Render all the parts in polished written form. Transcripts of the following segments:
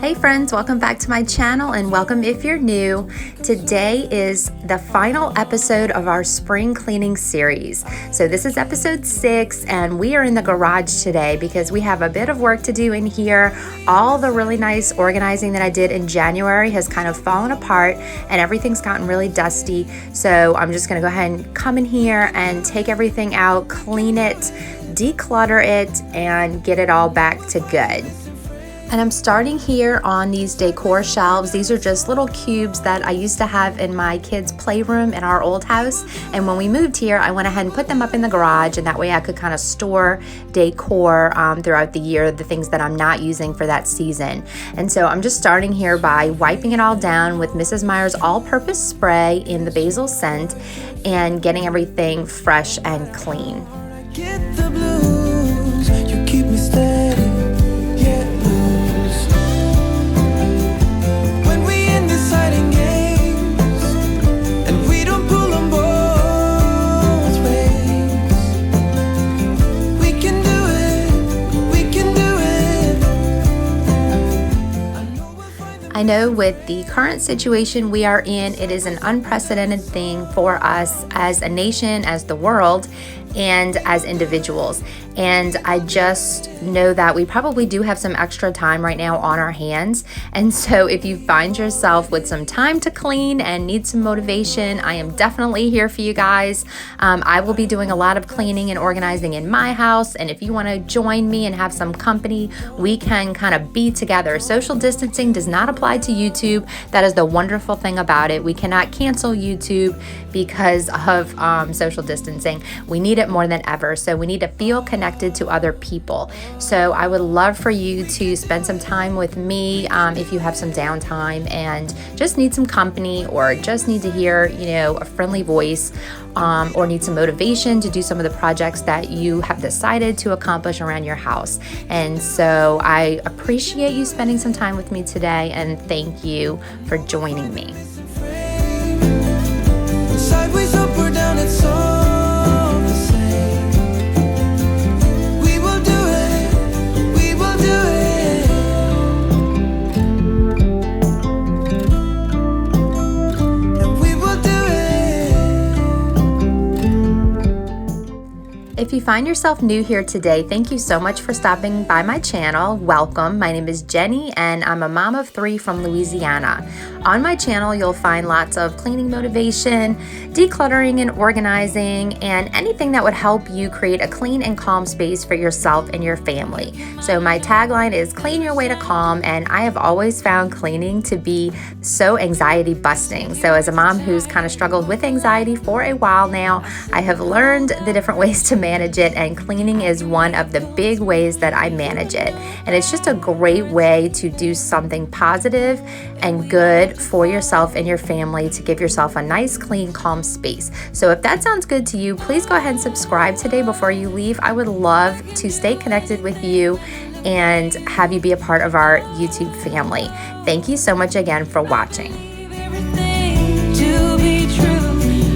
Hey friends, welcome back to my channel and welcome if you're new. Today is the final episode of our spring cleaning series. So this is episode 6 and we are in the garage today because we have a bit of work to do in here. All the really nice organizing that I did in January has kind of fallen apart and everything's gotten really dusty. So I'm just gonna go ahead and come in here and take everything out, clean it, declutter it, and get it all back to good. And I'm starting here on these decor shelves. These are just little cubes that I used to have in my kids' playroom in our old house. And when we moved here, I went ahead and put them up in the garage, and that way I could kind of store decor throughout the year, the things that I'm not using for that season. And so I'm just starting here by wiping it all down with Mrs. Meyer's all-purpose spray in the basil scent and getting everything fresh and clean. Get the blues, you keep me steady. I know with the current situation we are in, it is an unprecedented thing for us as a nation, as the world, and as individuals. And I just know that we probably do have some extra time right now on our hands. And so if you find yourself with some time to clean and need some motivation, I am definitely here for you guys. I will be doing a lot of cleaning and organizing in my house. And if you want to join me and have some company, we can kind of be together. Social distancing does not apply to YouTube. That is the wonderful thing about it. We cannot cancel YouTube because of social distancing. We need it more than ever. So we need to feel connected to other people. So I would love for you to spend some time with me if you have some downtime and just need some company or just need to hear, a friendly voice or need some motivation to do some of the projects that you have decided to accomplish around your house. And so I appreciate you spending some time with me today and thank you for joining me. Sideways, up or down, it's all the same. We will do it, we will do it. And we will do it. If you find yourself new here today, thank you so much for stopping by my channel. Welcome. My name is Jenny and I'm a mom of 3 from Louisiana. On my channel, you'll find lots of cleaning motivation, decluttering and organizing, and anything that would help you create a clean and calm space for yourself and your family. So my tagline is clean your way to calm, and I have always found cleaning to be so anxiety busting. So as a mom who's kind of struggled with anxiety for a while now, I have learned the different ways to manage it, and cleaning is one of the big ways that I manage it. And it's just a great way to do something positive and good for yourself and your family to give yourself a nice, clean, calm space. So if that sounds good to you, please go ahead and subscribe today before you leave. I would love to stay connected with you and have you be a part of our YouTube family. Thank you so much again for watching. Everything to be true.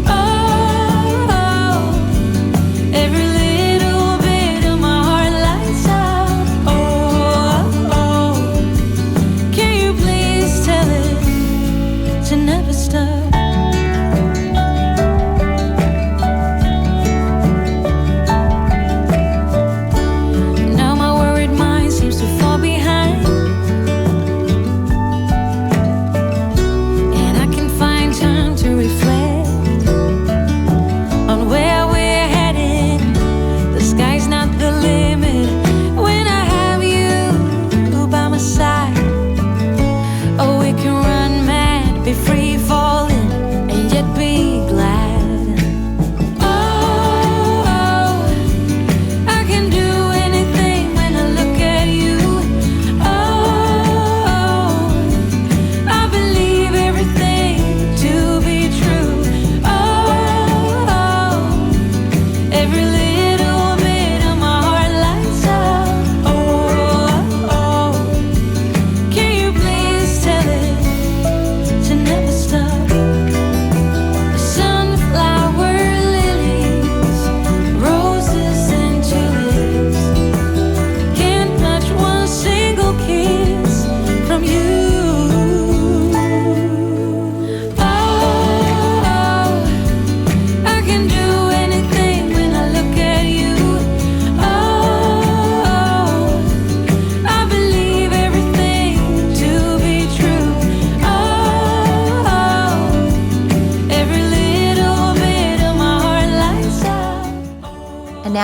Oh, every little bit of my heart lights up. Oh, can you please tell it to never stop? Now my worried mind seems to fall behind.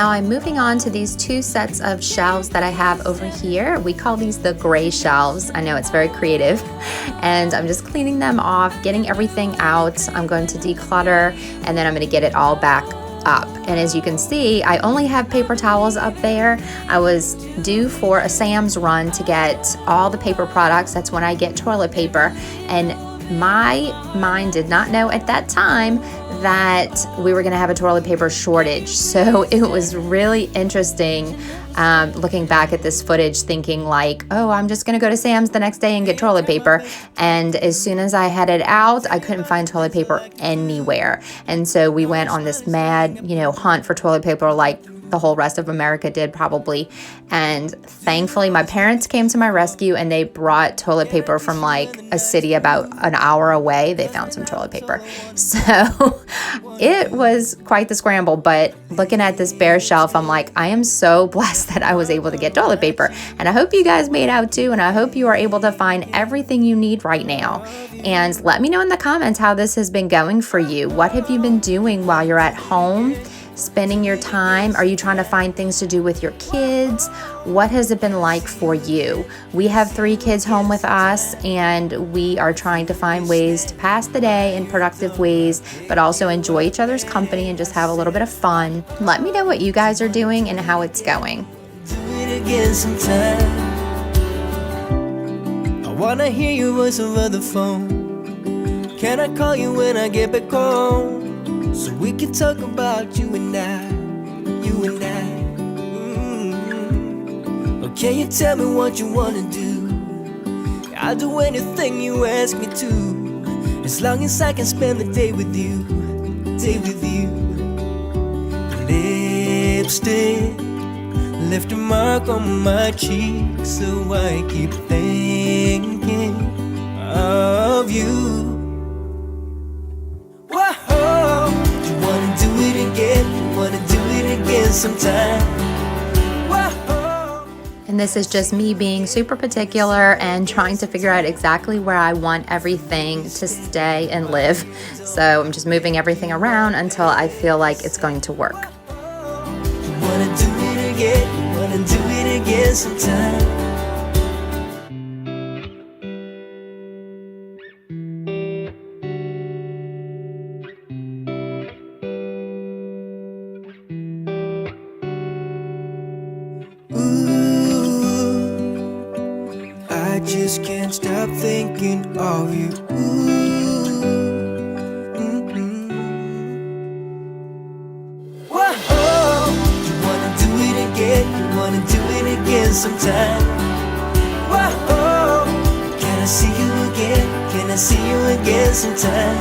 now I'm moving on to these two sets of shelves that I have over here. We call these the gray shelves. I know it's very creative. And I'm just cleaning them off, getting everything out. I'm going to declutter, and then I'm going to get it all back up. And as you can see, I only have paper towels up there. I was due for a Sam's run to get all the paper products. That's when I get toilet paper. And my mind did not know at that time that we were going to have a toilet paper shortage. So it was really interesting looking back at this footage, thinking like, oh, I'm just going to go to Sam's the next day and get toilet paper. And as soon as I headed out, I couldn't find toilet paper anywhere. And so we went on this mad, hunt for toilet paper, like the whole rest of America did probably. And thankfully my parents came to my rescue, and they brought toilet paper from like a city about an hour away. They found some toilet paper. So it was quite the scramble, but looking at this bare shelf, I'm like, I am so blessed that I was able to get toilet paper. And I hope you guys made out too, and I hope you are able to find everything you need right now. And let me know in the comments how this has been going for you. What have you been doing while you're at home? Spending your time? Are you trying to find things to do with your kids? What has it been like for you? We have 3 kids home with us, and we are trying to find ways to pass the day in productive ways, but also enjoy each other's company and just have a little bit of fun. Let me know what you guys are doing and how it's going. Do it again sometime. I wanna hear your voice over the phone. Can I call you when I get back home? So we can talk about you and I. Or can you tell me what you wanna do? I'll do anything you ask me to, as long as I can spend the day with you. Lipstick left a mark on my cheek, so I keep thinking of you. Sometime. And this is just me being super particular and trying to figure out exactly where I want everything to stay and live. So I'm just moving everything around until I feel like it's going to work. Wanna do it again sometime. I just can't stop thinking of you. Whoa, you wanna do it again sometime. Whoa, can I see you again sometime?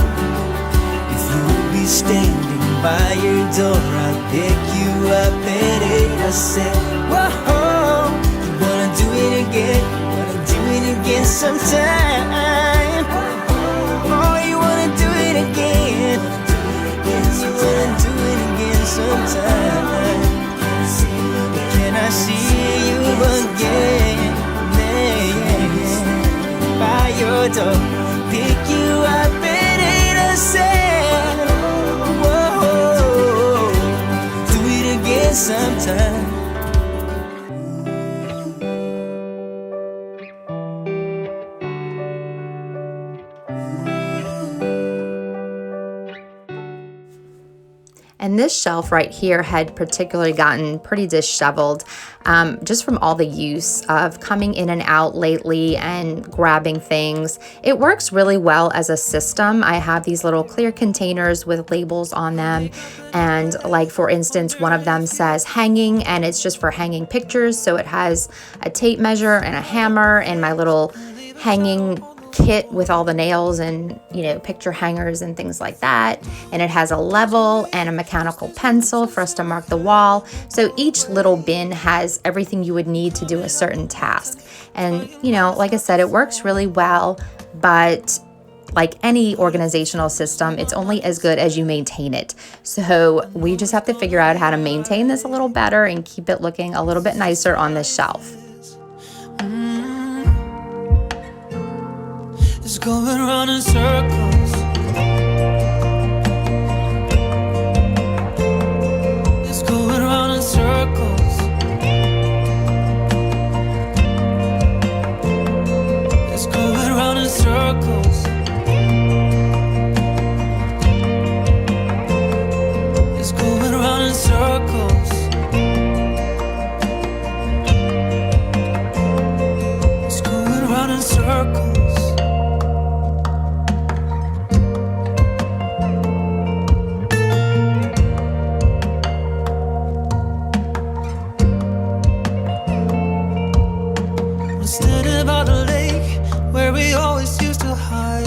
If you will be standing by your door, I'll pick you up at 8. I said, whoa, you wanna do it again sometime. Oh, you wanna do it again. You wanna do it again sometime. Can I see you again? Yeah. By your door, pick you up at 8. I said, whoa, do it again sometime. And this shelf right here had particularly gotten pretty disheveled just from all the use of coming in and out lately and grabbing things. It works really well as a system. I have these little clear containers with labels on them. And like, for instance, one of them says hanging, and it's just for hanging pictures. So it has a tape measure and a hammer and my little hanging kit with all the nails and, picture hangers and things like that. And it has a level and a mechanical pencil for us to mark the wall. So each little bin has everything you would need to do a certain task. And, like I said, it works really well, but like any organizational system, it's only as good as you maintain it. So we just have to figure out how to maintain this a little better and keep it looking a little bit nicer on this shelf. It's going round in circles. It's going round in circles. circles. It's going round in circles. It's going round in circles. Standing by the lake where we always used to hide,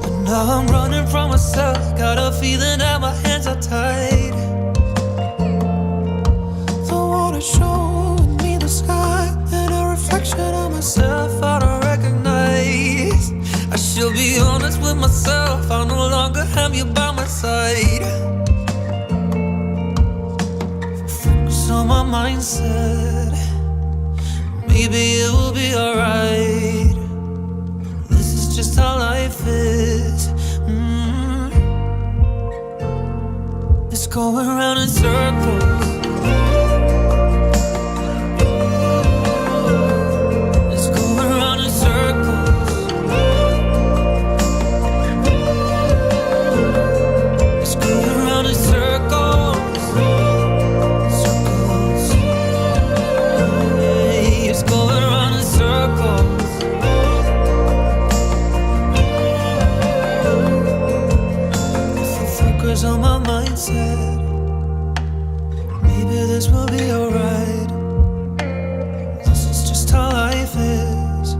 but now I'm running from myself. Got a feeling that my hands are tied. The water showing me the sky and a reflection of myself I don't recognize. I should be honest with myself, I no longer have you by my side. Focus on my mindset, maybe it will be alright. This is just how life is. It's going round in circles. It's going round in circles. It's going round in circles. Circles. It's going round in circles. If I focus on my mindset, maybe this will be alright. This is just how life is.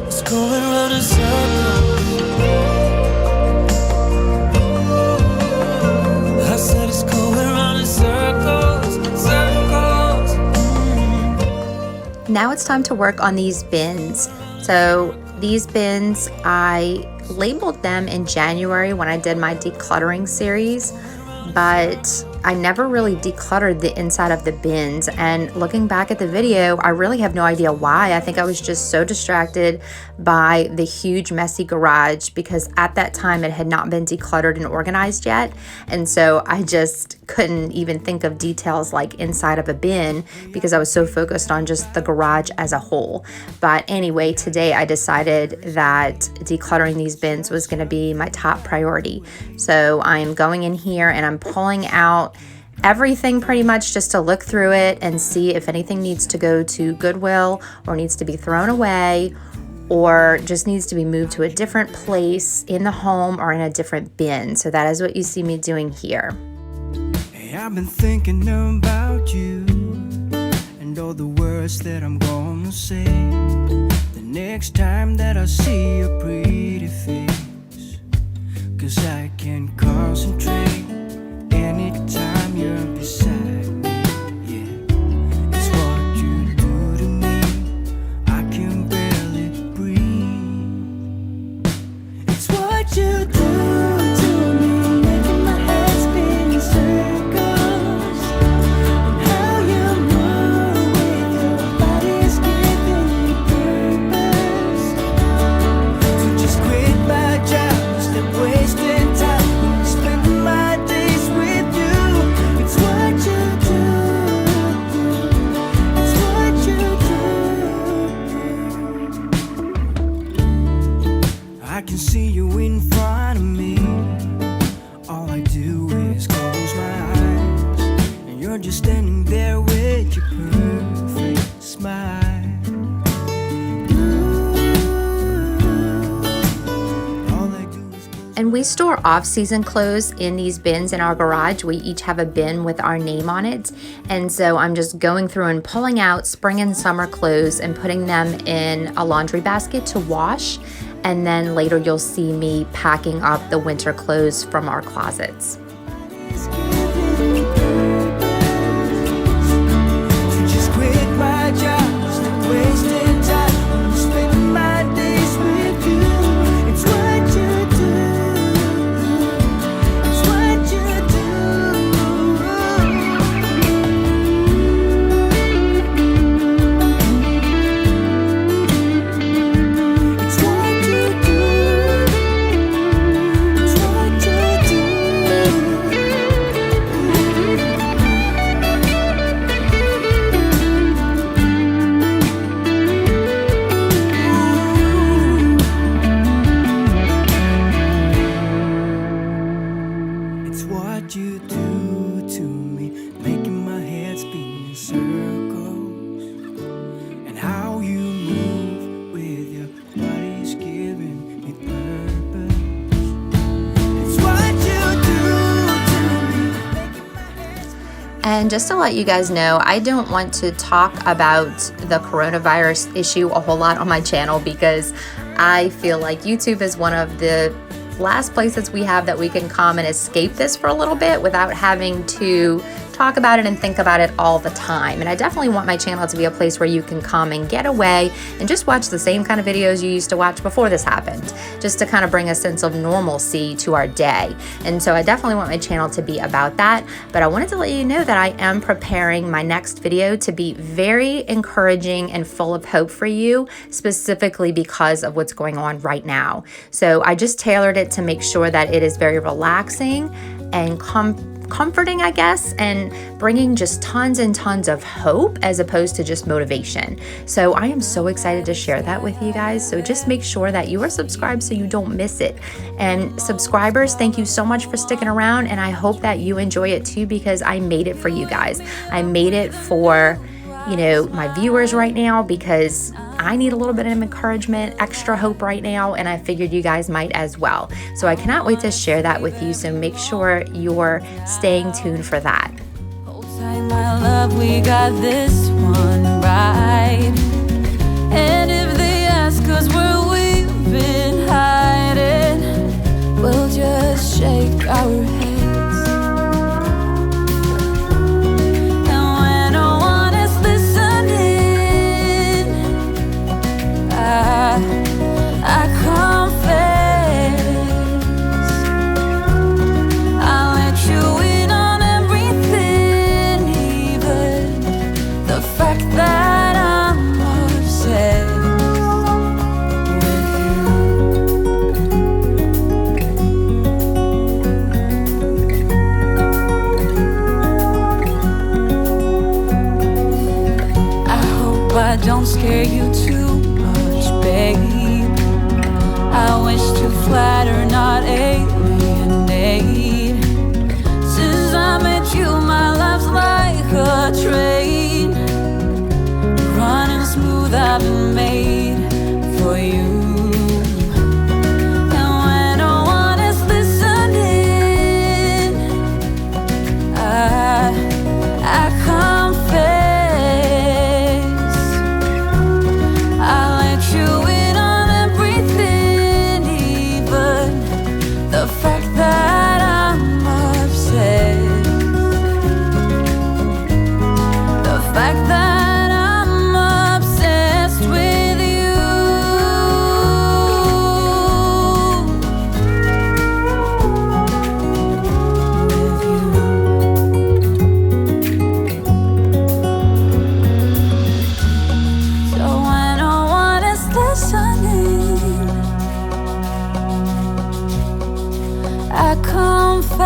It's going round in circles. I said it's going round in circles. Circles. Now it's time to work on these bins. So these bins, I labeled them in January when I did my decluttering series, but I never really decluttered the inside of the bins. And looking back at the video, I really have no idea why. I think I was just so distracted by the huge messy garage because at that time it had not been decluttered and organized yet. And so I just couldn't even think of details like inside of a bin because I was so focused on just the garage as a whole. But anyway, today I decided that decluttering these bins was going to be my top priority. So I'm going in here and I'm pulling out everything pretty much just to look through it and see if anything needs to go to Goodwill or needs to be thrown away or just needs to be moved to a different place in the home or in a different bin. So that is what you see me doing here. Hey, I've been thinking about you and all the words that I'm gonna say the next time that I see your pretty face, 'cause I can concentrate anytime you're beside me. Yeah, it's what you do to me, I can barely breathe. It's what you do to me, making my head spin in circles. And how you move with your body is giving me purpose. So just quit my job, stop wasting time, spending my days with you. It's what you do. It's what you do. I can see you in front of me. All I do is close my eyes, and you're just standing there with your perfect smile. All I do is close. And we store off-season clothes in these bins in our garage. We each have a bin with our name on it. And so I'm just going through and pulling out spring and summer clothes and putting them in a laundry basket to wash. And then later you'll see me packing up the winter clothes from our closets. It's giving me purpose. So just quit my job, stop wasting time, spending my days with you. It's what you do. It's what you do. It's what you do. It's what you do. And just to let you guys know, I don't want to talk about the coronavirus issue a whole lot on my channel because I feel like YouTube is one of the last places we have that we can come and escape this for a little bit without having to talk about it and think about it all the time. And I definitely want my channel to be a place where you can come and get away and just watch the same kind of videos you used to watch before this happened, just to kind of bring a sense of normalcy to our day. And so I definitely want my channel to be about that. But I wanted to let you know that I am preparing my next video to be very encouraging and full of hope for you, specifically because of what's going on right now. So I just tailored it to make sure that it is very relaxing and comforting, I guess, and bringing just tons and tons of hope as opposed to just motivation. So I am so excited to share that with you guys. So just make sure that you are subscribed so you don't miss it. And subscribers, thank you so much for sticking around, and I hope that you enjoy it too, because I made it for you guys. I made it for, you know, my viewers right now, because I need a little bit of encouragement, extra hope right now, and I figured you guys might as well. So I cannot wait to share that with you, so make sure you're staying tuned for that. Hold tight, my love, we got this one right. And if they ask us where we've been hiding, we'll just shake our heads. I confess, I let you in on everything, even the fact that I'm obsessed with you. I hope I don't scare you too much, babe. I wish to flatter, not alienate. Since I met you, my life's like a train, running smooth, I've been made for you. And when no one is listening, I confess, I let you in on everything, even the fact that I'm obsessed, the fact that I'm obsessed with you. So when no one is listening, I confess,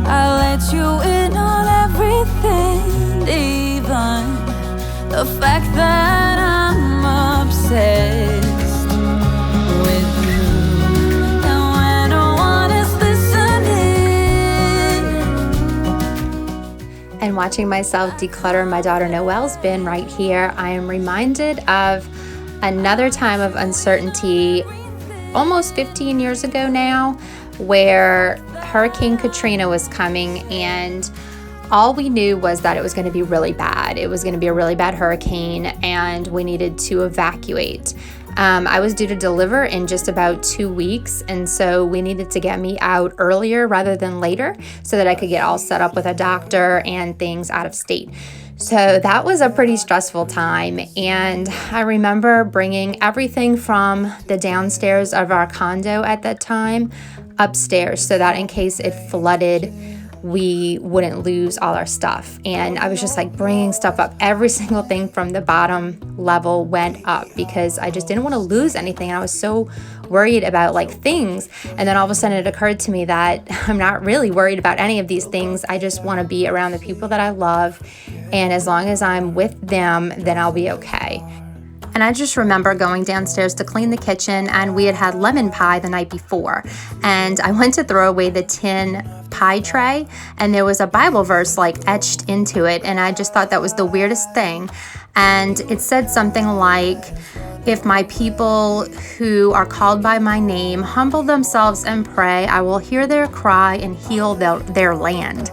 I let you in on everything, even the fact that I'm obsessed with you. And when no one is listening, And watching myself declutter my daughter Noelle's bin right here, I am reminded of another time of uncertainty almost 15 years ago now, where Hurricane Katrina was coming, and all we knew was that it was going to be really bad. It was going to be a really bad hurricane, and we needed to evacuate. I was due to deliver in just about 2 weeks, and so we needed to get me out earlier rather than later so that I could get all set up with a doctor and things out of state. So that was a pretty stressful time, and I remember bringing everything from the downstairs of our condo at that time upstairs so that in case it flooded, we wouldn't lose all our stuff. And I was just like bringing stuff up. Every single thing from the bottom level went up because I just didn't want to lose anything. And I was so worried about like things. And then all of a sudden it occurred to me that I'm not really worried about any of these things. I just want to be around the people that I love. And as long as I'm with them, then I'll be okay. And I just remember going downstairs to clean the kitchen, and we had had lemon pie the night before. And I went to throw away the tin pie tray, and there was a Bible verse like etched into it. And I just thought that was the weirdest thing. And it said something like, If my people who are called by my name humble themselves and pray, I will hear their cry and heal their land.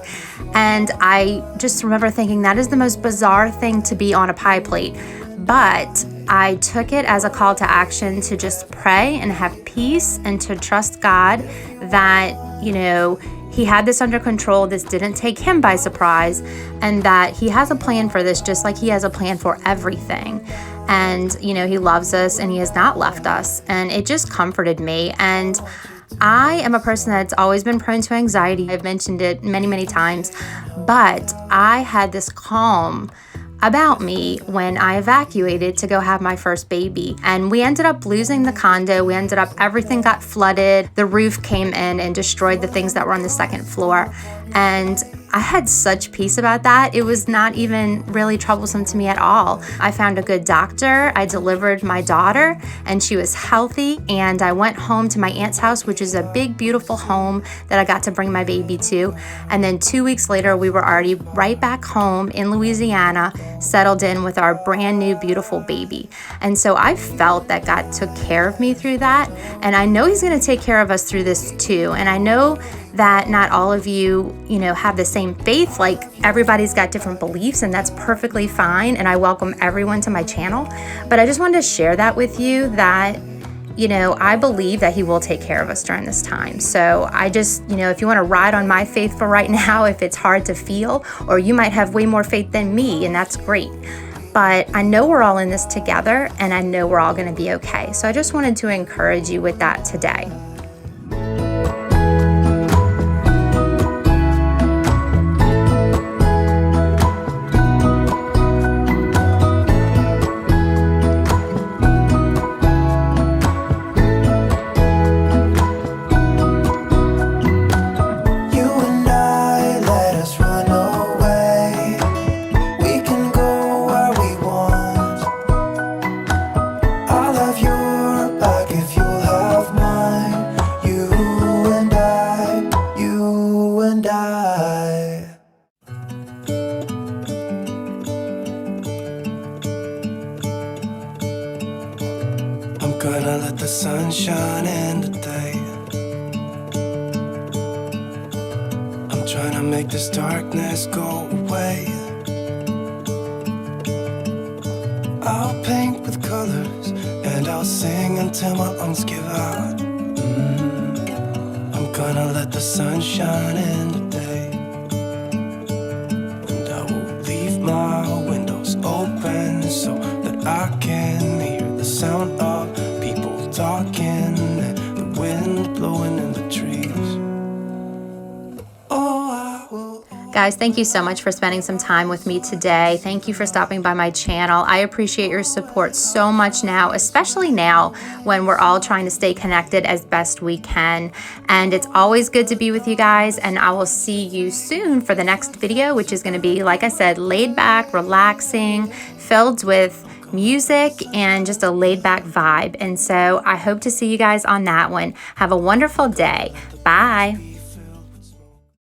And I just remember thinking that is the most bizarre thing to be on a pie plate. But I took it as a call to action to just pray and have peace and to trust God that, He had this under control. This didn't take Him by surprise, and that He has a plan for this, just like He has a plan for everything. And, He loves us and He has not left us. And it just comforted me. And I am a person that's always been prone to anxiety. I've mentioned it many, many times, but I had this calm about me when I evacuated to go have my first baby. And we ended up losing the condo. Everything got flooded. The roof came in and destroyed the things that were on the second floor. And I had such peace about that. It was not even really troublesome to me at all. I found a good doctor. I delivered my daughter and she was healthy. And I went home to my aunt's house, which is a big, beautiful home that I got to bring my baby to. And then 2 weeks later, we were already right back home in Louisiana, settled in with our brand new, beautiful baby. And so I felt that God took care of me through that. And I know He's going to take care of us through this too. And I know that not all of you, have the same faith. Like, everybody's got different beliefs, and that's perfectly fine. And I welcome everyone to my channel. But I just wanted to share that with you that, I believe that He will take care of us during this time. So I just, if you want to ride on my faith for right now, if it's hard to feel, or you might have way more faith than me, and that's great. But I know we're all in this together, and I know we're all going to be okay. So I just wanted to encourage you with that today. Gonna let the sun shine in today. I'm trying to make this darkness go away. I'll paint with colors and I'll sing until my lungs give out. I'm gonna let the sun shine in today. And I will leave my windows open so that I can hear the sound of talking and the wind blowing in the trees. Guys, thank you so much for spending some time with me today. Thank you for stopping by my channel. I appreciate your support so much now, especially now when we're all trying to stay connected as best we can. And it's always good to be with you guys, and I will see you soon for the next video, which is going to be, like I said, laid back, relaxing, filled with music and just a laid back vibe. And so I hope to see you guys on that one. Have a wonderful day. Bye.